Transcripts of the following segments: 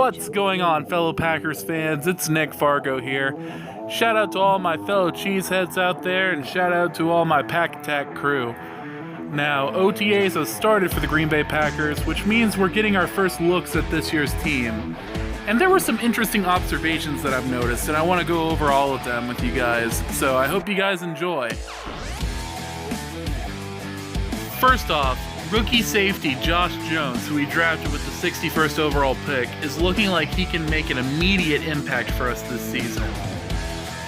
What's going on, fellow Packers fans? It's Nick Fargo here. Shout out to all my fellow cheeseheads out there, and shout out to all my Pack Attack crew. Now, OTAs have started for the Green Bay Packers, which means we're getting our first looks at this year's team. And there were some interesting observations that I've noticed, and I want to go over all of them with you guys, so I hope you guys enjoy. First off, rookie safety Josh Jones, who we drafted with the 61st overall pick, is looking like he can make an immediate impact for us this season.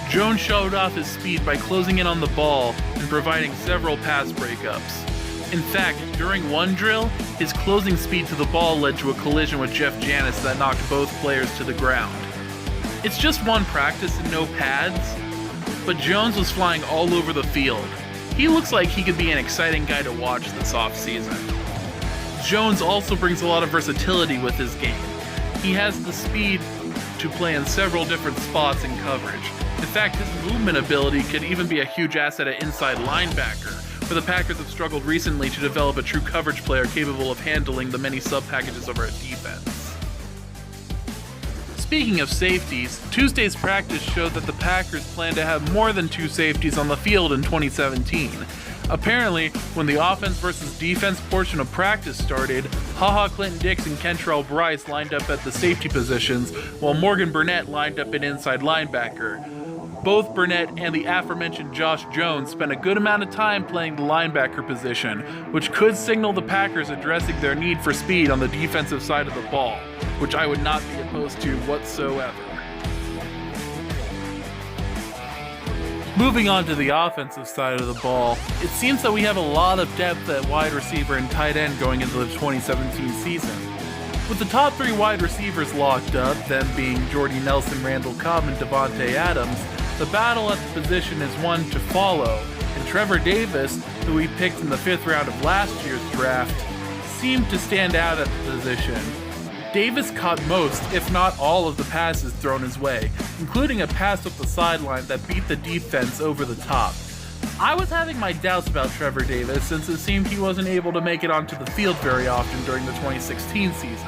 Jones showed off his speed by closing in on the ball and providing several pass breakups. In fact, during one drill, his closing speed to the ball led to a collision with Jeff Janis that knocked both players to the ground. It's just one practice and no pads, but Jones was flying all over the field. He looks like he could be an exciting guy to watch this offseason. Jones also brings a lot of versatility with his game. He has the speed to play in several different spots in coverage. In fact, his movement ability could even be a huge asset at inside linebacker, where the Packers have struggled recently to develop a true coverage player capable of handling the many sub-packages of our defense. Speaking of safeties, Tuesday's practice showed that the Packers plan to have more than two safeties on the field in 2017. Apparently, when the offense versus defense portion of practice started, HaHa Clinton-Dix and Kentrell Bryce lined up at the safety positions, while Morgan Burnett lined up at inside linebacker. Both Burnett and the aforementioned Josh Jones spent a good amount of time playing the linebacker position, which could signal the Packers addressing their need for speed on the defensive side of the ball, which I would not be opposed to whatsoever. Moving on to the offensive side of the ball, it seems that we have a lot of depth at wide receiver and tight end going into the 2017 season. With the top three wide receivers locked up, them being Jordy Nelson, Randall Cobb, and Davante Adams, the battle at the position is one to follow, and Trevor Davis, who we picked in the 5th round of last year's draft, seemed to stand out at the position. Davis caught most, if not all, of the passes thrown his way, including a pass up the sideline that beat the defense over the top. I was having my doubts about Trevor Davis since it seemed he wasn't able to make it onto the field very often during the 2016 season.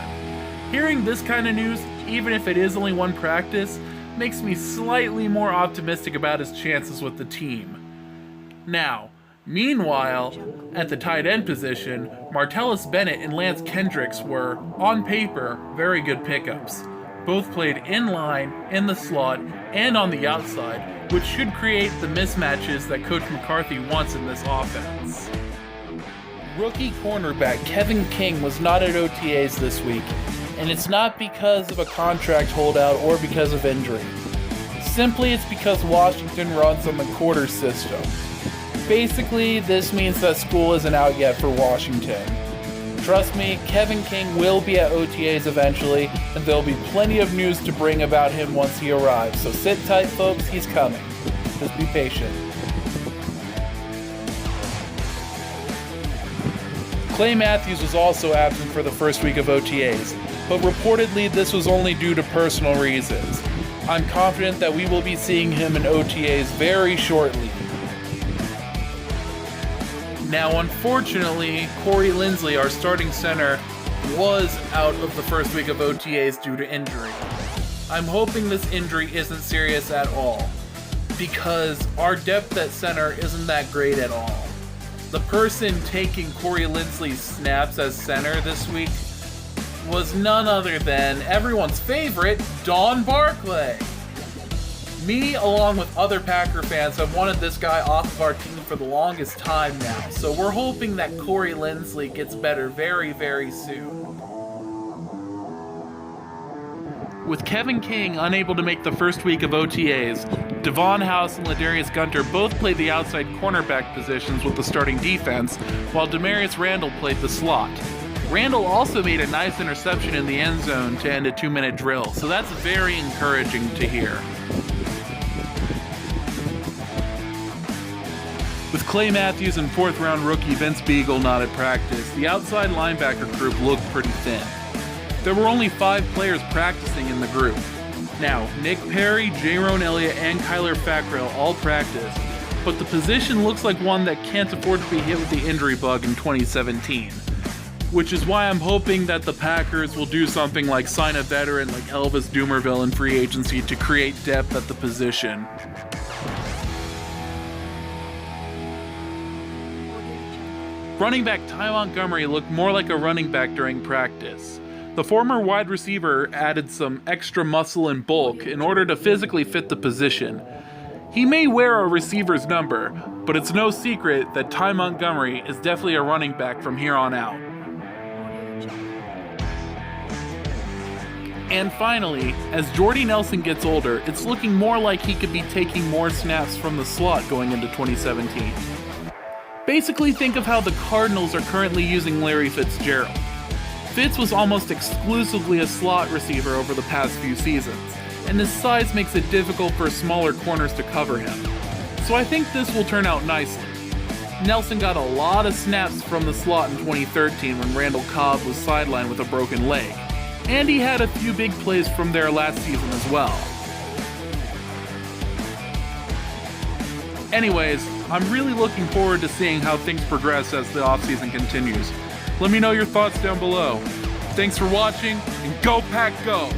Hearing this kind of news, even if it is only one practice, makes me slightly more optimistic about his chances with the team. Now, meanwhile, at the tight end position, Martellus Bennett and Lance Kendricks were, on paper, very good pickups. Both played in line, in the slot, and on the outside, which should create the mismatches that Coach McCarthy wants in this offense. Rookie cornerback Kevin King was not at OTAs this week, and it's not because of a contract holdout or because of injury. Simply, it's because Washington runs on the quarter system. Basically, this means that school isn't out yet for Washington. Trust me, Kevin King will be at OTAs eventually, and there'll be plenty of news to bring about him once he arrives, so sit tight folks, he's coming. Just be patient. Clay Matthews was also absent for the first week of OTAs, but reportedly this was only due to personal reasons. I'm confident that we will be seeing him in OTAs very shortly. Now, unfortunately, Corey Linsley, our starting center, was out of the first week of OTAs due to injury. I'm hoping this injury isn't serious at all, because our depth at center isn't that great at all. The person taking Corey Linsley's snaps as center this week was none other than everyone's favorite, Don Barclay. Me, along with other Packer fans, have wanted this guy off of our team for the longest time now, so we're hoping that Corey Linsley gets better very, very soon. With Kevin King unable to make the first week of OTAs, Devon House and Ladarius Gunter both played the outside cornerback positions with the starting defense, while Demarius Randall played the slot. Randall also made a nice interception in the end zone to end a 2-minute drill, so that's very encouraging to hear. With Clay Matthews and 4th round rookie Vince Beagle not at practice, the outside linebacker group looked pretty thin. There were only 5 players practicing in the group. Now, Nick Perry, Jaron Elliott, and Kyler Fackrell all practiced, but the position looks like one that can't afford to be hit with the injury bug in 2017. which is why I'm hoping that the Packers will do something like sign a veteran like Elvis Dumervil in free agency to create depth at the position. Running back Ty Montgomery looked more like a running back during practice. The former wide receiver added some extra muscle and bulk in order to physically fit the position. He may wear a receiver's number, but it's no secret that Ty Montgomery is definitely a running back from here on out. And finally, as Jordy Nelson gets older, it's looking more like he could be taking more snaps from the slot going into 2017. Basically, think of how the Cardinals are currently using Larry Fitzgerald. Fitz was almost exclusively a slot receiver over the past few seasons, and his size makes it difficult for smaller corners to cover him. So I think this will turn out nicely. Nelson got a lot of snaps from the slot in 2013 when Randall Cobb was sidelined with a broken leg, and he had a few big plays from there last season as well. Anyways, I'm really looking forward to seeing how things progress as the offseason continues. Let me know your thoughts down below. Thanks for watching, and go Pack Go!